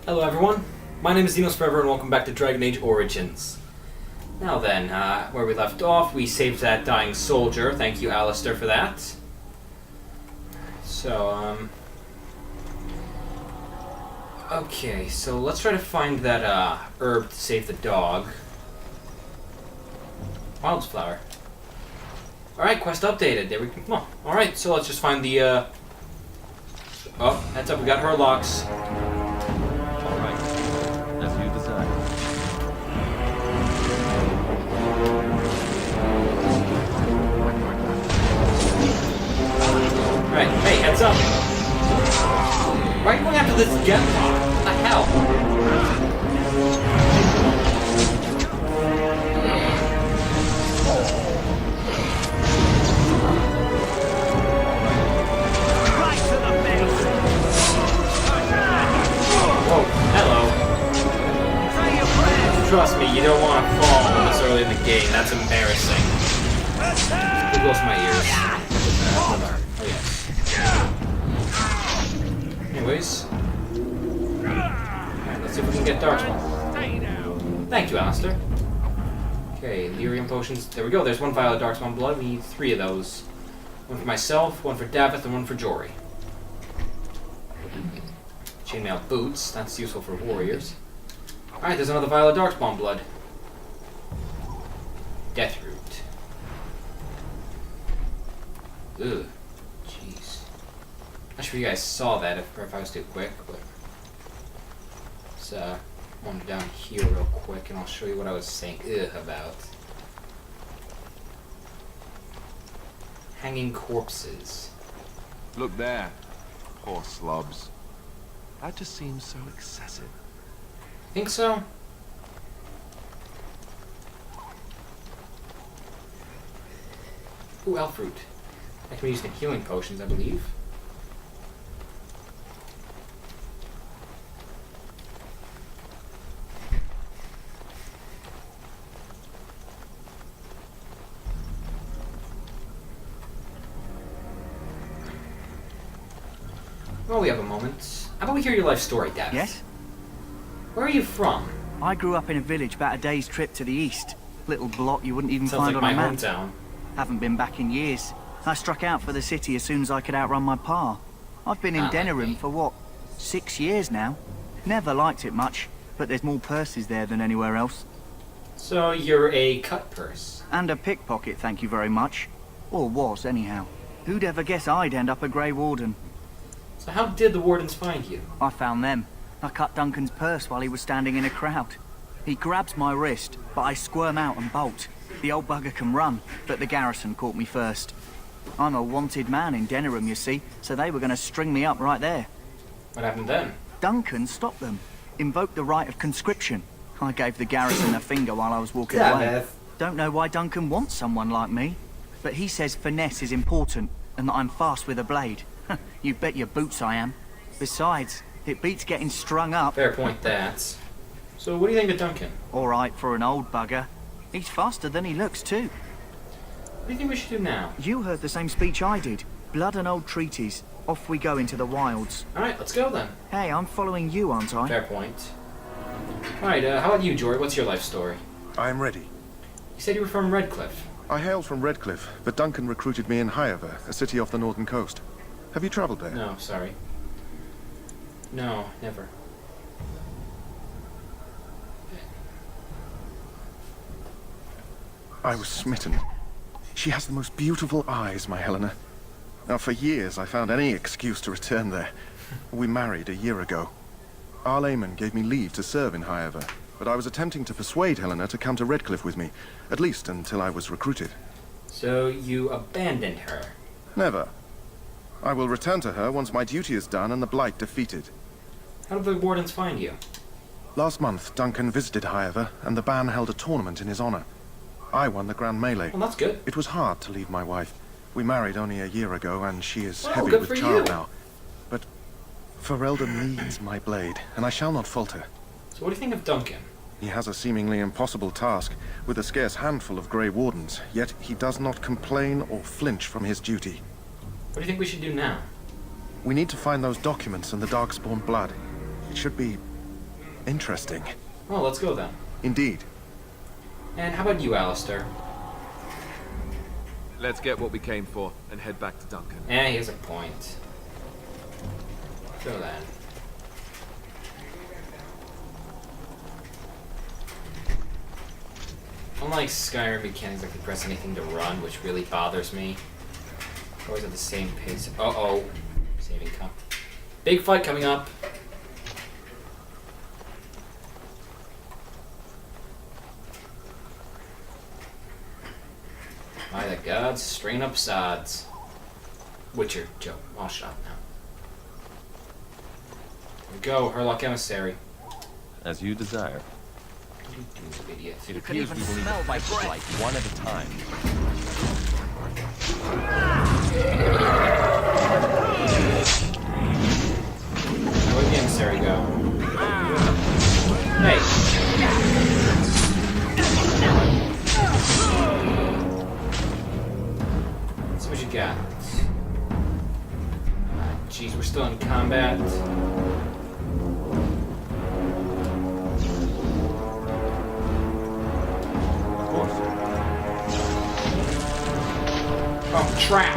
Hello everyone, my name is Xenos Forever and welcome back to Dragon Age Origins. Now then, where we left off, we saved that dying soldier. Thank you, Alistair, for that. So, okay, so let's try to find that, herb to save the dog. Wildflower. Alright, quest updated. There we go. Oh, alright, so let's just find the, Oh, heads up, we got her locks. Right, hey, heads up! Why are you going after this gem pod? What the hell? Whoa, hello. Trust me, you don't want to fall this early in the game. That's embarrassing. Who blows my ears? Oh, yes. Anyways. Alright, let's see if we can get Darkspawn. Thank you, Alistair. Okay, lyrium potions. There we go, there's one vial of Darkspawn blood. We need 3 of those. One for myself, one for Davith, and one for Jory. Chainmail boots. That's useful for warriors. Alright, there's another vial of Darkspawn blood. Deathroot. Ugh. Jeez. Not sure if you guys saw that if I was too quick, but let's wander down here real quick and I'll show you what I was saying about. Hanging corpses. Look there. Poor slobs. That just seems so excessive. Think so? Ooh, elf fruit. That can be used in healing potions, I believe. Well, we have a moment. How about we hear your life story, Dad? Yes? Where are you from? I grew up in a village about a day's trip to the east. Little blot you wouldn't even Sounds find like on my a map. hometown. Haven't been back in years. I struck out for the city as soon as I could outrun my pa. I've been in Not like Denerim me. for what, 6 years now? Never liked it much, but there's more purses there than anywhere else. So you're a cut purse. And a pickpocket, thank you very much. Or was, anyhow. Who'd ever guess I'd end up a Grey Warden? So how did the wardens find you? I found them. I cut Duncan's purse while he was standing in a crowd. He grabs my wrist, but I squirm out and bolt. The old bugger can run, but the garrison caught me first. I'm a wanted man in Denerim, you see, so they were going to string me up right there. What happened then? Duncan stopped them, invoked the right of conscription. I gave the garrison a finger while I was walking Yeah, away. Beth. Don't know why Duncan wants someone like me, but he says finesse is important and that I'm fast with a blade. You bet your boots I am. Besides, it beats getting strung up. Fair point, that. So what do you think of Duncan? All right for an old bugger. He's faster than he looks too. What do you think we should do now? You heard the same speech I did. Blood and old treaties. Off we go into the wilds. Alright, let's go then. Hey, I'm following you, aren't I? Fair point. Alright, how about you, Jory? What's your life story? I am ready. You said you were from Redcliffe. I hail from Redcliffe, but Duncan recruited me in Highover, a city off the northern coast. Have you travelled there? No, sorry. No, never. I was smitten. She has the most beautiful eyes, my Helena. Now, for years, I found any excuse to return there. We married a year ago. Arl Eamon gave me leave to serve in Highover, but I was attempting to persuade Helena to come to Redcliffe with me, at least until I was recruited. So you abandoned her? Never. I will return to her once my duty is done and the Blight defeated. How did the wardens find you? Last month, Duncan visited Highover, and the band held a tournament in his honor. I won the Grand Melee. Well, that's good. It was hard to leave my wife. We married only a year ago, and she is Oh, heavy good with for child you. now. But Ferelden needs my blade, and I shall not falter. So what do you think of Duncan? He has a seemingly impossible task, with a scarce handful of Grey Wardens, yet he does not complain or flinch from his duty. What do you think we should do now? We need to find those documents and the Darkspawn blood. It should be Interesting. Well, let's go then. Indeed. And how about you, Alistair? Let's get what we came for and head back to Duncan. He has a point. Go then. Unlike Skyrim, you can't exactly press anything to run, which really bothers me. Always at the same pace. Uh-oh. Saving cup. Big fight coming up. By the gods, strain up sods. Witcher, Joe. I'll shut up now. Here we go, Herlock Emissary. As you desire. What are you doing, idiot? It could appears even we will need smell to my fight this breath. life one at a time. Now, where'd the emissary go? Hey! Let's see what you got. Jeez, we're still in combat. Of course. Oh, trap!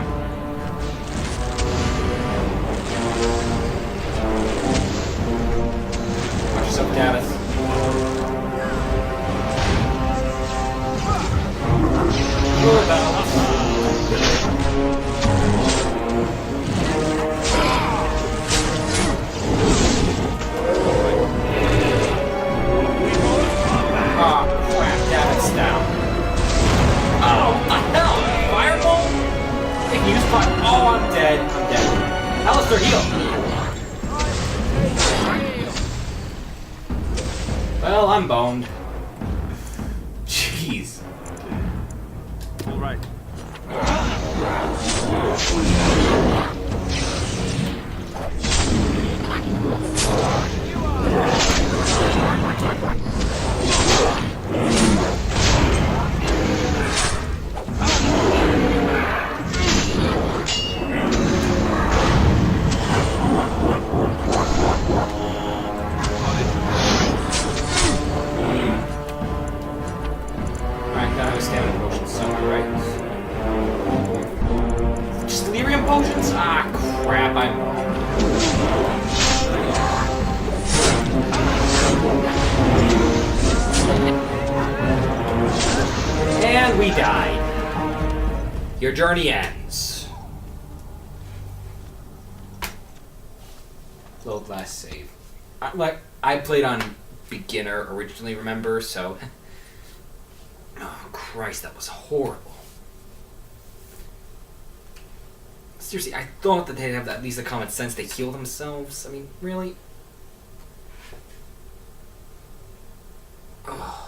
Watch yourself, Davis. Oh, crap, Davis down. Oh, what the hell? Fireball? They can use fire. Oh, I'm dead. I'm dead. Alistair, heal. Well, I'm boned. Jeez. All right. Alright, gotta have a stamina potion somewhere, right? Just delirium potions? Ah, crap, I'm boned. And we died. Your journey ends. Load last save. I played on beginner originally, remember? So, oh Christ, that was horrible. Seriously, I thought that they'd have at least the common sense to heal themselves. I mean, really? Oh.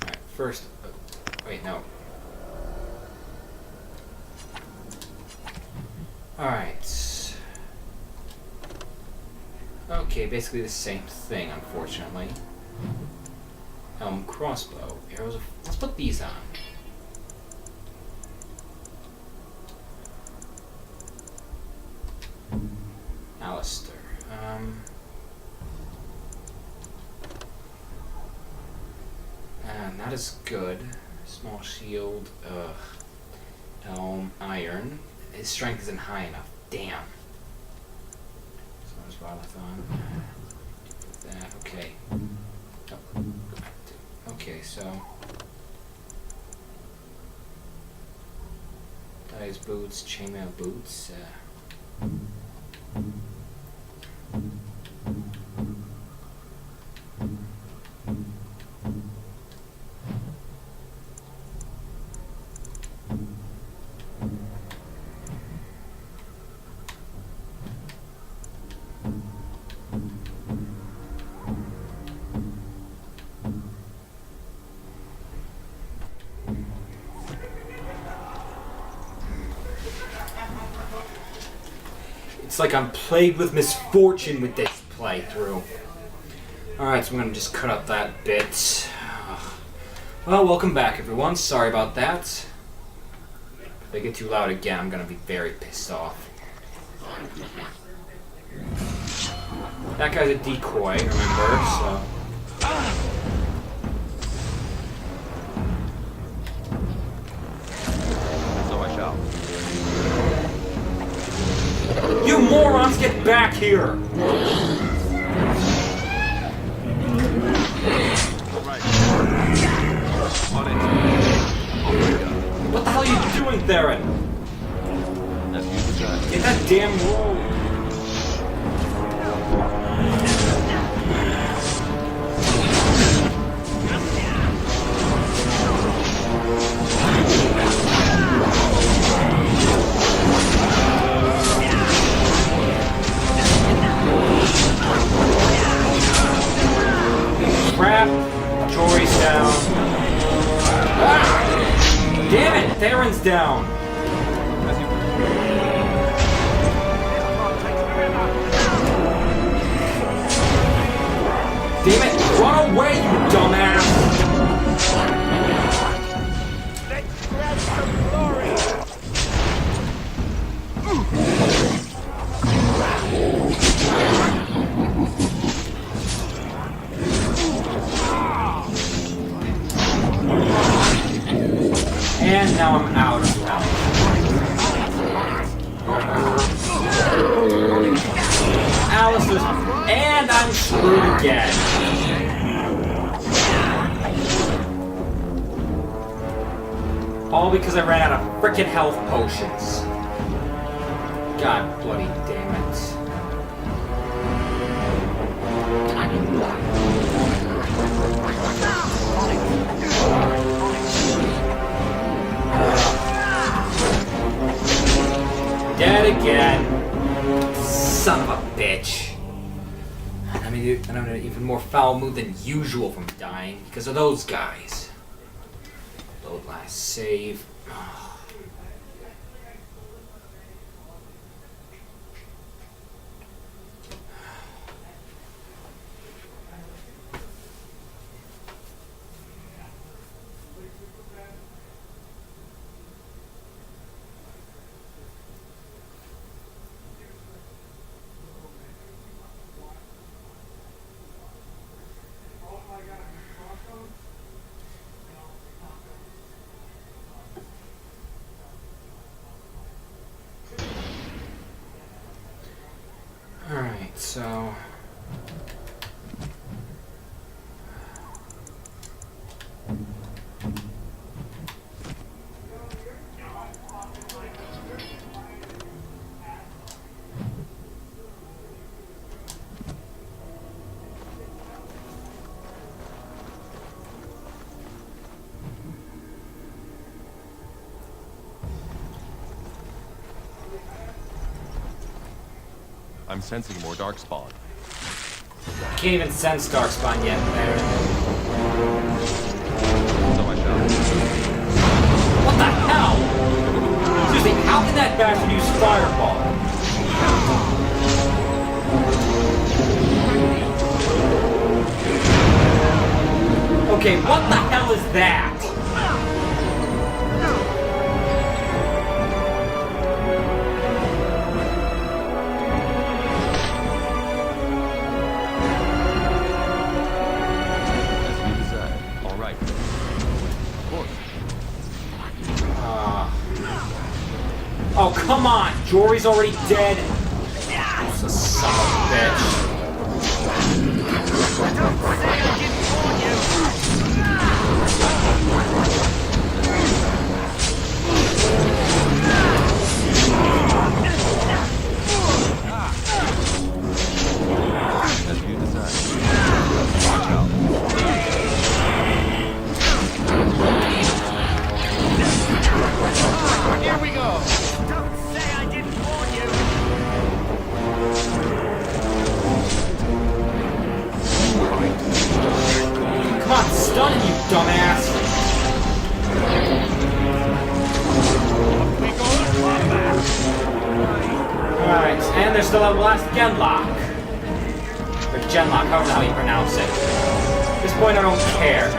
Alright, first. Wait, no. Alright. Okay, basically the same thing, unfortunately. Crossbow. Arrows of... Let's put these on. Alistair. Not as good. Small shield. Helm. Iron. His strength isn't high enough. Damn. So there's Rolathon. That. Okay. Oh, go back to. Okay, so. Dyes boots, chainmail boots. It's like I'm plagued with misfortune with this playthrough. Alright, so I'm gonna just cut up that bit. Well, welcome back, everyone. Sorry about that. If they get too loud again, I'm gonna be very pissed off. That guy's a decoy, remember, so... So I shall. You morons, get back here! Right. On it. What the hell are you doing, Theron? As you desire. Get that damn roll! Crap! Jory's down. Ah! Damn it! Theron's down! As you Damn it! Run away, you dumbass! Let's grab some glory! And now I'm out of health. Alistair's... And I'm screwed again. All because I ran out of frickin' health potions. God bloody damn it. Dead again. Son of a bitch. And I'm in an even more foul mood than usual from dying because of those guys. Load last save. Alright, so... I'm sensing more darkspawn. Can't even sense Darkspawn yet, Baron. So I shall. What the hell? Seriously, how can that bastard use Fireball? Okay, what the hell is that? As you desire. All right. Of course. Oh, come on! Jory's already dead! That's a son of a bitch. Don't say I didn't warn you! As you desire. Watch out. Here we go! Don't say I didn't warn you! Come on, stun him, you dumbass! We go to combat! Alright, and there's still that last Genlock. Genlock, however the hell you pronounce it. At this point, I don't care.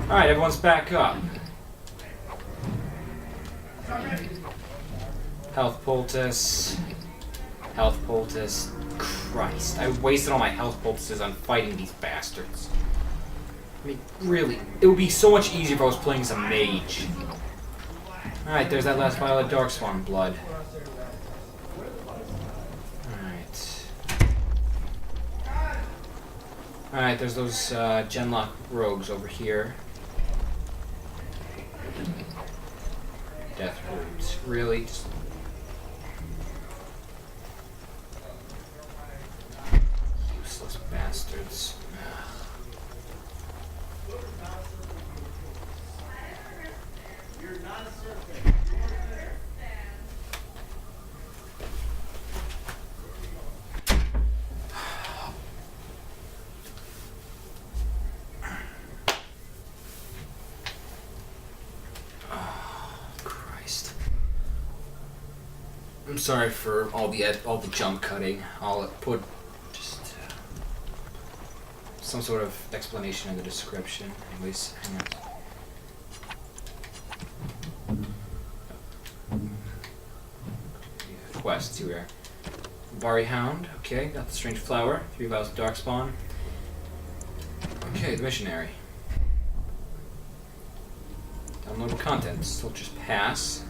Alright, everyone's back up. Health poultice. Health poultice. Christ, I wasted all my health poultices on fighting these bastards. I mean, really, it would be so much easier if I was playing as a mage. Alright, there's that last vial of Darkspawn blood. Alright. Alright, there's those Genlock rogues over here. Death roots. Really? Just... useless bastards. I'm sorry for all the jump cutting. I'll put just some sort of explanation in the description. Anyways, hang on. Quests here. Bari Hound. Okay, got the Strange Flower. 3 vials of Darkspawn. Okay, the Missionary. Downloadable content. Soldier's Pass.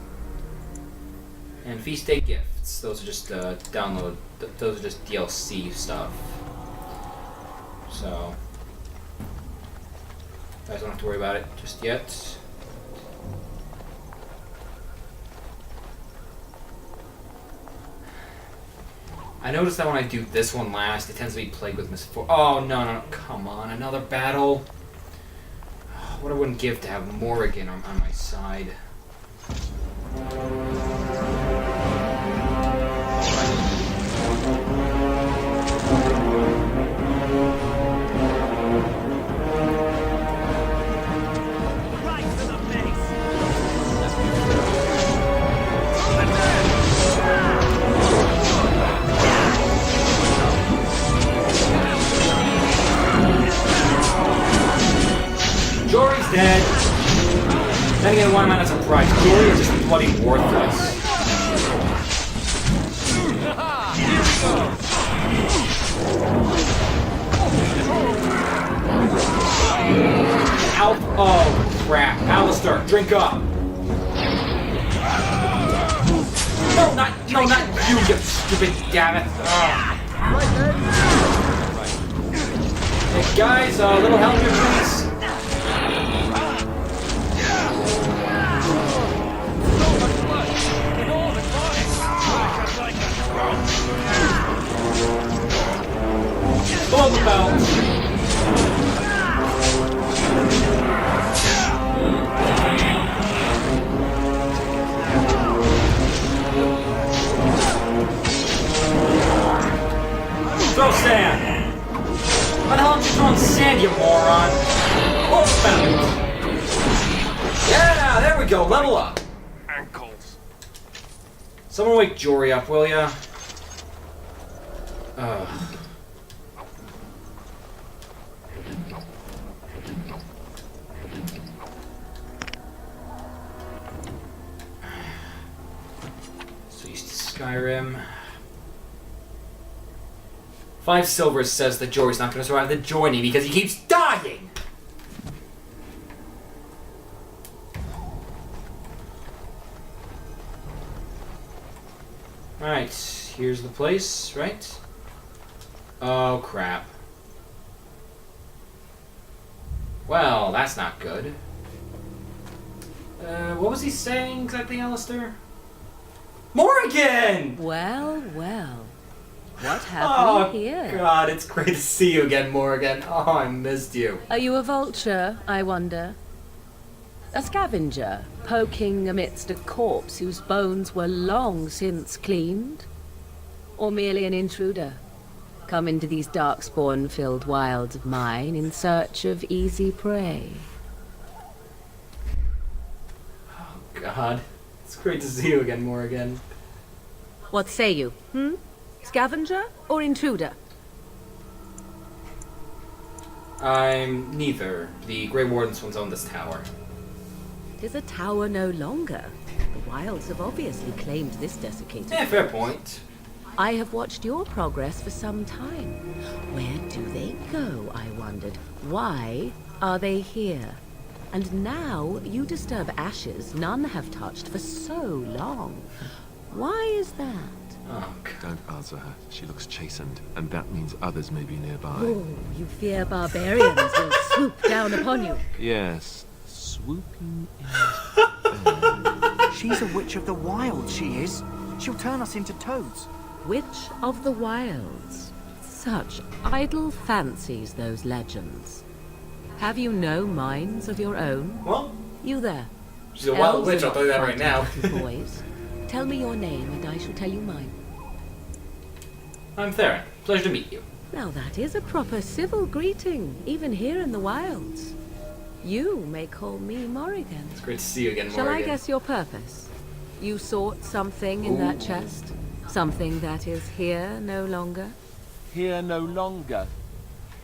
And Feast Day Gifts. Those are just download. Those are just DLC stuff. So, you guys don't have to worry about it just yet. I noticed that when I do this one last, it tends to be plagued with misfortune. Oh no! Come on, another battle. What I wouldn't give to have Morrigan on my side. Jory's dead. Then again, why am I not surprised? Jory is just bloody worthless. Oh crap! Alistair, drink up. No, not you, you stupid damn it! Hey guys, a little help here, please. Below the belt. Throw sand. Why the hell aren't you throwing sand, you moron? Oh, found it. Yeah, there we go. Level up. Ankles. Someone wake Jory up, will ya? So used to Skyrim. 5 silvers says that Jory's not going to survive the journey because he keeps dying! Alright, here's the place, right? Oh, crap. Well, that's not good. What was he saying exactly, Alistair? Morrigan! Well, well. What have we here? Oh, God, it's great to see you again, Morrigan. Oh, I missed you. Are you a vulture, I wonder? A scavenger, poking amidst a corpse whose bones were long since cleaned? Or merely an intruder, come into these darkspawn-filled wilds of mine in search of easy prey? God. It's great to see you again, Morgan. What say you? Scavenger or intruder? I'm neither. The Grey Wardens once owned this tower. It is a tower no longer. The wilds have obviously claimed this desiccated. Yeah, fair point. I have watched your progress for some time. Where do they go, I wondered? Why are they here? And now you disturb ashes none have touched for so long. Why is that? Oh, God. Don't answer her. She looks chastened, and that means others may be nearby. Oh, you fear barbarians will swoop down upon you. Yes, swooping in. She's a witch of the wild, she is. She'll turn us into toads. Witch of the Wilds. Such idle fancies, those legends. Have you no minds of your own? Well, You there. she's a wild Elves witch, are I'll tell you that not right now. frightened little boys. Tell me your name and I shall tell you mine. I'm Theron. Pleasure to meet you. Now that is a proper civil greeting, even here in the wilds. You may call me Morrigan. It's great to see you again, Shall Morgan. I guess your purpose? You sought something in that chest? Something that is here no longer? Here no longer.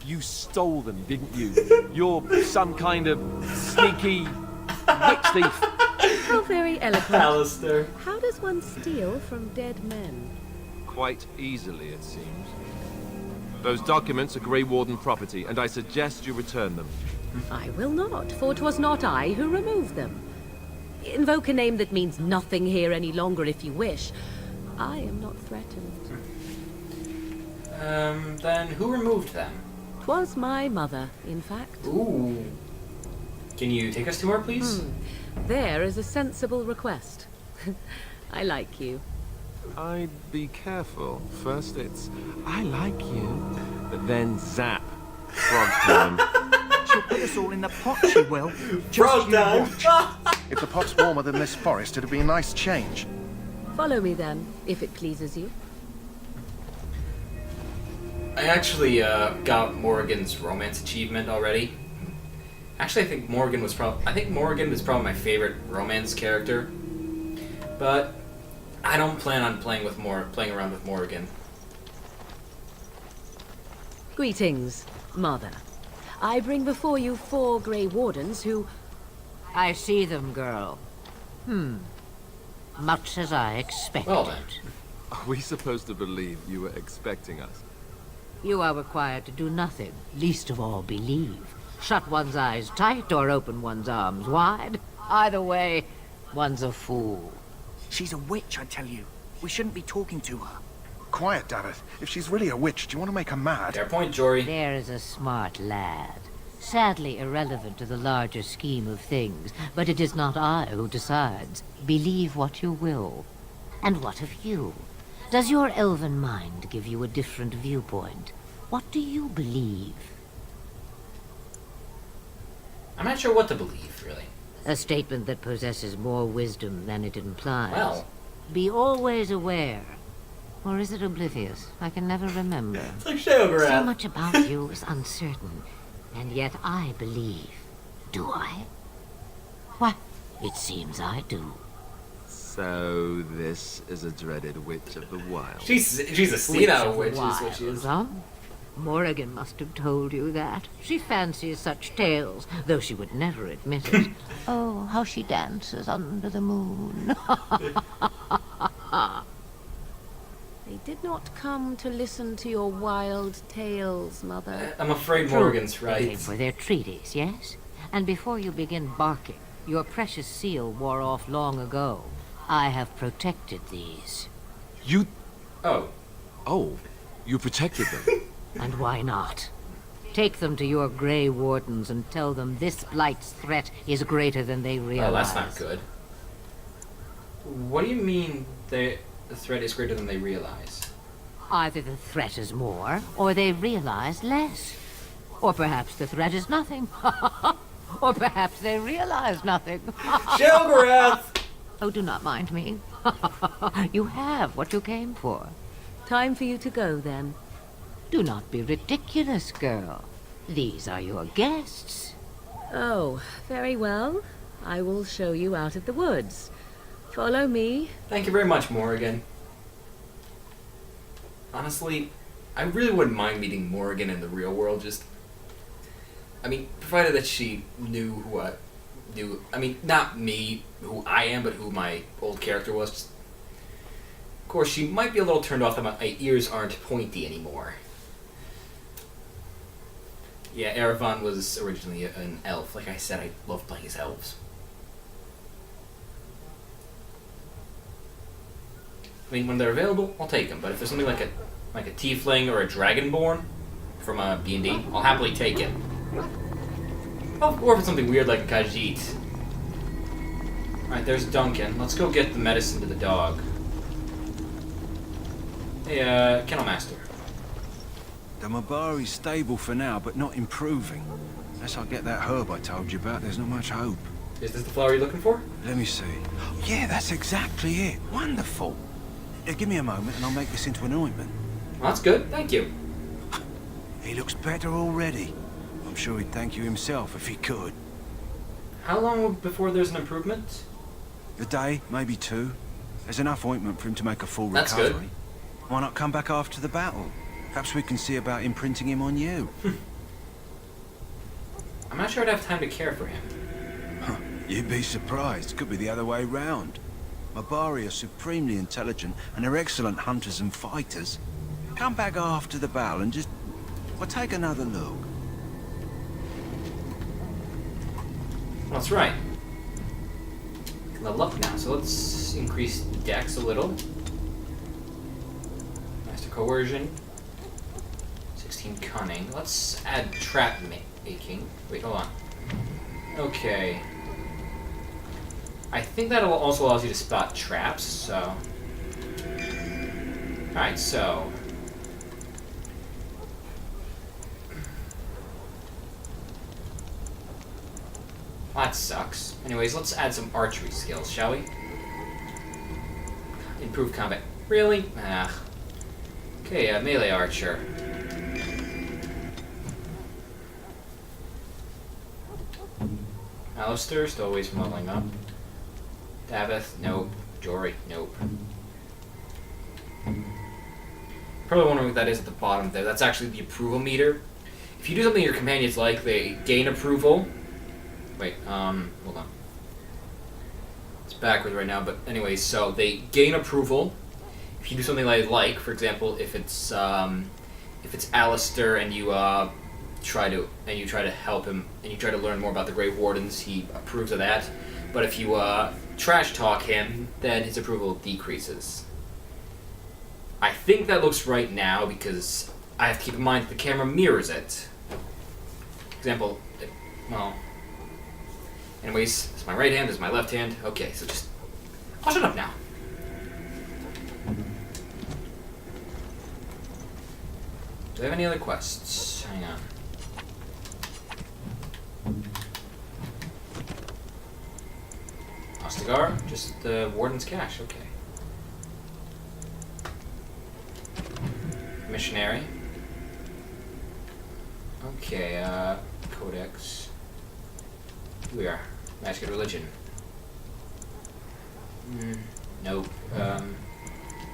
You stole them, didn't you? You're some kind of sneaky witch thief. How very eloquent. Alistair. How does one steal from dead men? Quite easily, it seems. Those documents are Grey Warden property, and I suggest you return them. I will not, for 'twas not I who removed them. Invoke a name that means nothing here any longer if you wish. I am not threatened. Then who removed them? 'Twas my mother, in fact. Ooh. Can you take us to her, please? There is a sensible request. I like you. I'd be careful. First it's, I like you, but then zap. Frog time. She'll put us all in the pot, she will. Just Frog you time. watch. If the pot's warmer than this forest, it'd be a nice change. Follow me then, if it pleases you. I actually got Morrigan's romance achievement already. Actually, I think Morrigan was probably my favorite romance character. But I don't plan on playing around with Morrigan. Greetings, Mother. I bring before you 4 Grey Wardens who... I see them, girl. Much as I expected. Well then. Are we supposed to believe you were expecting us? You are required to do nothing, least of all believe. Shut one's eyes tight or open one's arms wide. Either way, one's a fool. She's a witch, I tell you. We shouldn't be talking to her. Quiet, Davith. If she's really a witch, do you want to make her mad? Fair point, Jory. There is a smart lad. Sadly irrelevant to the larger scheme of things, but it is not I who decides. Believe what you will. And what of you? Does your elven mind give you a different viewpoint? What do you believe? I'm not sure what to believe, really. A statement that possesses more wisdom than it implies. Well. Be always aware. Or is it oblivious? I can never remember. It's like Shadowgrass. So much about you is uncertain, and yet I believe. Do I? Why, it seems I do. So this is a dreaded witch of the wild. She's a senile Witch of witch, is Wild, what she is. huh? Morrigan must have told you that. She fancies such tales, though she would never admit it. Oh, how she dances under the moon. They did not come to listen to your wild tales, Mother. I'm afraid True. Morgan's They right. came for their treaties, yes? And before you begin barking, your precious seal wore off long ago. I have protected these. You... Oh. Oh, you protected them. And why not? Take them to your Grey Wardens and tell them this Blight's threat is greater than they realize. Oh, that's not good. What do you mean the threat is greater than they realize? Either the threat is more, or they realize less. Or perhaps the threat is nothing. Or perhaps they realize nothing. Shadowgrass! Oh, do not mind me. You have what you came for. Time for you to go, then. Do not be ridiculous, girl. These are your guests. Oh, very well. I will show you out of the woods. Follow me. Thank you very much, Morrigan. Honestly, I really wouldn't mind meeting Morrigan in the real world, I mean, provided that she knew who I knew. I mean, not me, who I am, but who my old character was. Of course, she might be a little turned off that my ears aren't pointy anymore. Yeah, Erevan was originally an elf. Like I said, I love playing as elves. I mean, when they're available, I'll take them. But if there's something like a tiefling or a dragonborn from D&D, I'll happily take it. Oh, or if it's something weird like a Khajiit. Alright, there's Duncan. Let's go get the medicine to the dog. Hey, Kennel Master. The Mabari's stable for now, but not improving. Unless I get that herb I told you about, there's not much hope. Is this the flower you're looking for? Let me see. Yeah, that's exactly it. Wonderful. Give me a moment and I'll make this into an ointment. Well, that's good. Thank you. He looks better already. I'm sure he'd thank you himself if he could. How long before there's an improvement? A day, maybe 2. There's enough ointment for him to make a full That's recovery. good. Why not come back after the battle? Perhaps we can see about imprinting him on you. I'm not sure I'd have time to care for him. You'd be surprised. Could be the other way round. Mabari are supremely intelligent and they're excellent hunters and fighters. Come back after the battle and just... well, take another look. That's right. Level up now, so let's increase Dex a little. Master Coercion. 16 Cunning. Let's add Trap Making. Wait, hold on. Okay. I think that also allows you to spot traps, so... Alright, so... That sucks. Anyways, let's add some archery skills, shall we? Improve combat. Really? Ah. Okay, melee archer. Alistair, still always from leveling up. Davith, nope. Jory, nope. Probably wondering what that is at the bottom there. That's actually the approval meter. If you do something your companions like, they gain approval. Wait, hold on. It's backwards right now, but anyways, so they gain approval if you do something they like. For example, if it's Alistair and you try to help him and you try to learn more about the Grey Wardens, he approves of that. But if you trash talk him, then his approval decreases. I think that looks right now because I have to keep in mind that the camera mirrors it. For example, well. Anyways, this is my right hand, this is my left hand. Okay, so just... I'll shut up now. Do I have any other quests? Hang on. Ostagar? Just the Warden's Cache, okay. Missionary. Okay, Codex. Here we are. Masculine Religion. Nope.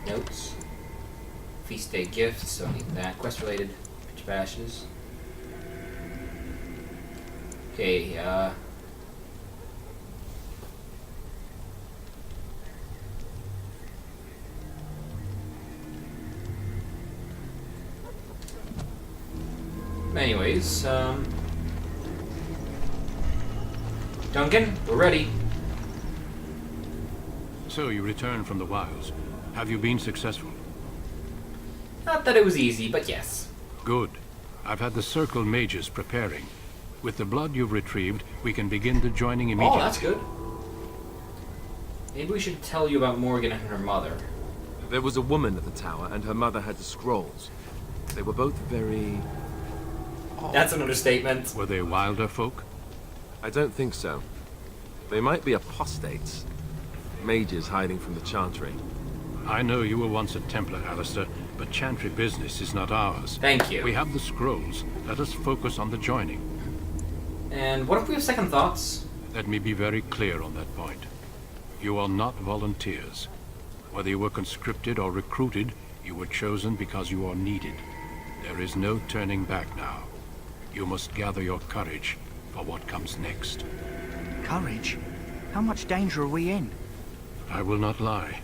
Notes. Feast Day Gifts, don't need that. Quest related. Pitch Bashes. Okay, anyways, Duncan, we're ready. So you returned from the wilds. Have you been successful? Not that it was easy, but yes. Good. I've had the Circle mages preparing. With the blood you've retrieved, we can begin the joining immediately. Oh, that's good. Maybe we should tell you about Morgan and her mother. There was a woman at the tower, and her mother had the scrolls. They were both very... That's an understatement. Were they wilder folk? I don't think so. They might be apostates. Mages hiding from the Chantry. I know you were once a Templar, Alistair, but Chantry business is not ours. Thank you. We have the scrolls. Let us focus on the joining. And what if we have second thoughts? Let me be very clear on that point. You are not volunteers. Whether you were conscripted or recruited, you were chosen because you are needed. There is no turning back now. You must gather your courage for what comes next. Courage? How much danger are we in? I will not lie.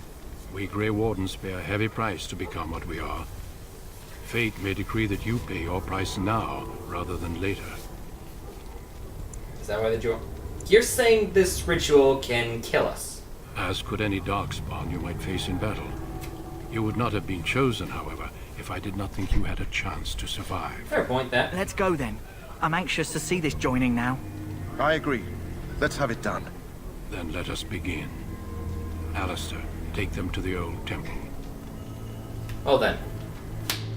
We Grey Wardens pay a heavy price to become what we are. Fate may decree that you pay your price now, rather than later. Is that why the joy? You're saying this ritual can kill us? As could any darkspawn you might face in battle. You would not have been chosen, however, if I did not think you had a chance to survive. Fair point, that. Let's go then. I'm anxious to see this joining now. I agree. Let's have it done. Then let us begin. Alistair, take them to the old temple. Well then,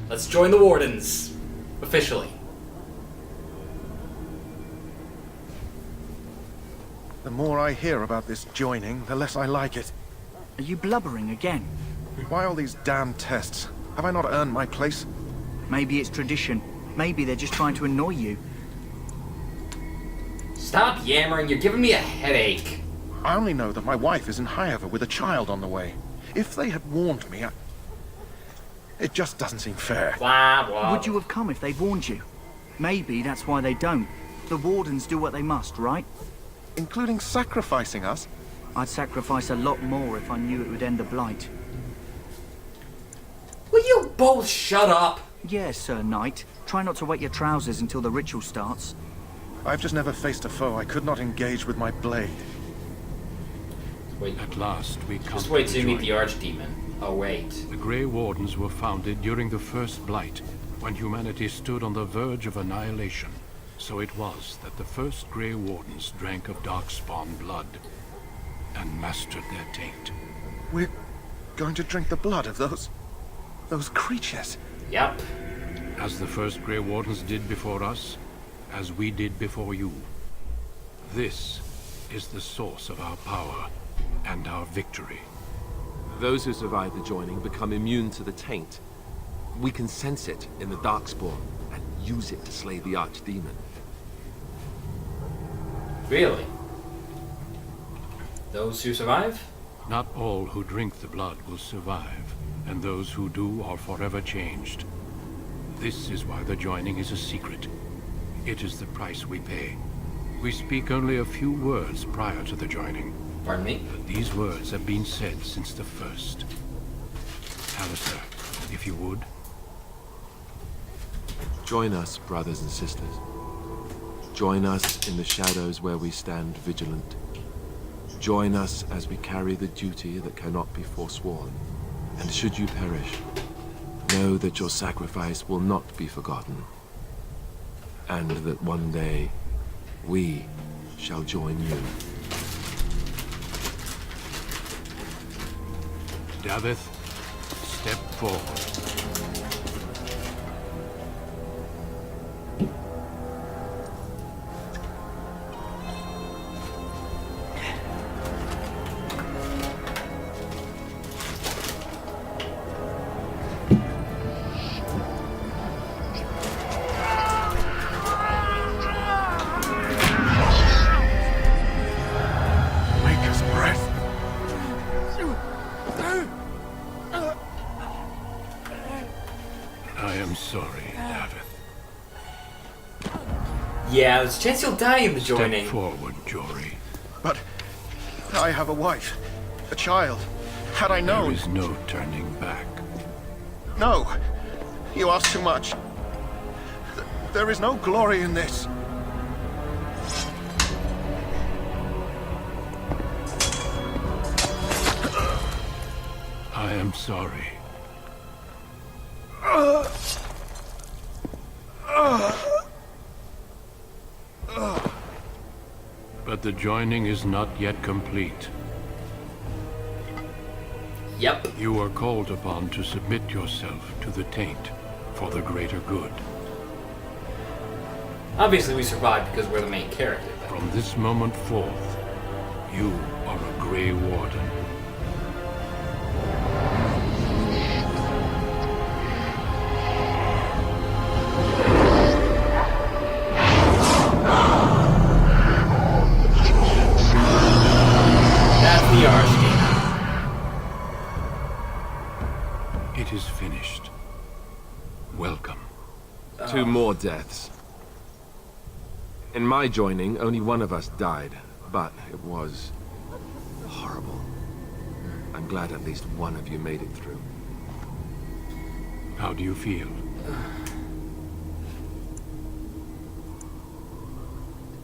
let's join the Wardens. Officially. The more I hear about this joining, the less I like it. Are you blubbering again? Why all these damn tests? Have I not earned my place? Maybe it's tradition. Maybe they're just trying to annoy you. Stop yammering, you're giving me a headache. I only know that my wife is in Highover with a child on the way. If they had warned me, it just doesn't seem fair. Blah, blah. Would you have come if they'd warned you? Maybe that's why they don't. The Wardens do what they must, right? Including sacrificing us? I'd sacrifice a lot more if I knew it would end the Blight. Will you both shut up? Yes, Sir Knight. Try not to wet your trousers until the ritual starts. I've just never faced a foe I could not engage with my blade. Wait. At last, we come Just wait to till you meet the join. Archdemon. Oh, wait. The Grey Wardens were founded during the First Blight, when humanity stood on the verge of annihilation. So it was that the first Grey Wardens drank of Darkspawn blood and mastered their taint. We're going to drink the blood of those creatures. Yep. As the first Grey Wardens did before us, as we did before you. This is the source of our power and our victory. Those who survive the joining become immune to the taint. We can sense it in the Darkspawn and use it to slay the Archdemon. Really? Those who survive? Not all who drink the blood will survive, and those who do are forever changed. This is why the joining is a secret. It is the price we pay. We speak only a few words prior to the joining. Pardon me? But these words have been said since the first. Alistair, if you would. Join us, brothers and sisters. Join us in the shadows where we stand vigilant. Join us as we carry the duty that cannot be forsworn. And should you perish, know that your sacrifice will not be forgotten. And that one day, we shall join you. Davith, step forward. Maker's breath. I am sorry, Davith. Yeah, there's a chance you'll die in the joining. Step forward, Jory. But I have a wife, a child. Had I There known... is no turning back. No! You ask too much. There is no glory in this. I am sorry. But the joining is not yet complete. Yep. You are called upon to submit yourself to the taint for the greater good. Obviously we survived because we're the main character. But From this moment forth, you are a Grey Warden. few more deaths. In my joining, only one of us died, but it was horrible. I'm glad at least one of you made it through. How do you feel?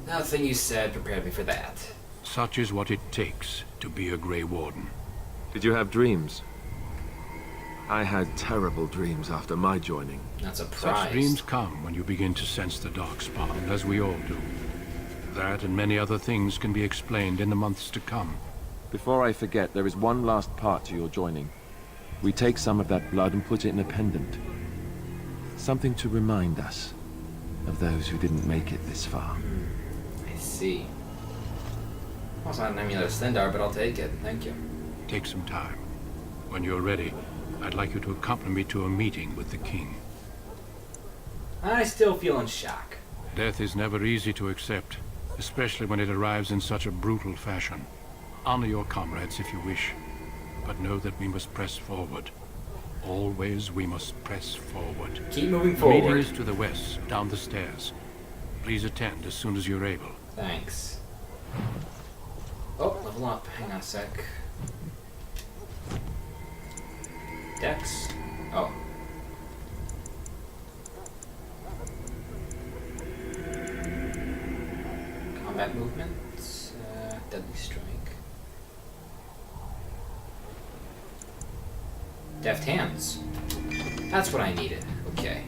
Nothing you said prepared me for that. Such is what it takes to be a Grey Warden. Did you have dreams? I had terrible dreams after my joining. Not surprised. Such dreams come when you begin to sense the darkspawn, as we all do. That and many other things can be explained in the months to come. Before I forget, there is one last part to your joining. We take some of that blood and put it in a pendant. Something to remind us of those who didn't make it this far. I see. Well, it's not an amulet Slendar, but I'll take it. Thank you. Take some time. When you're ready, I'd like you to accompany me to a meeting with the king. I still feel in shock. Death is never easy to accept, especially when it arrives in such a brutal fashion. Honor your comrades if you wish, but know that we must press forward. Always we must press forward. Keep moving The meeting forward. is to the west, down the stairs. Please attend as soon as you're able. Thanks. Oh, level up. Hang on a sec. Dex. Oh. Combat movement. Deadly strike. Deft hands. That's what I needed. Okay.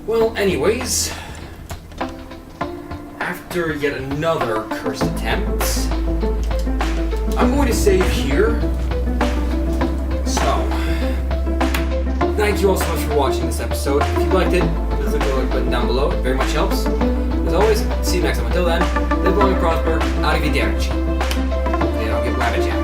Well, anyways. After yet another cursed attempt, I'm going to save here. So, thank you all so much for watching this episode. If you liked it, please click the like button down below. It very much helps. As always, see you next time. Until then, live long and prosper. Out of your damage. Hopefully I don't get rabbit jacked.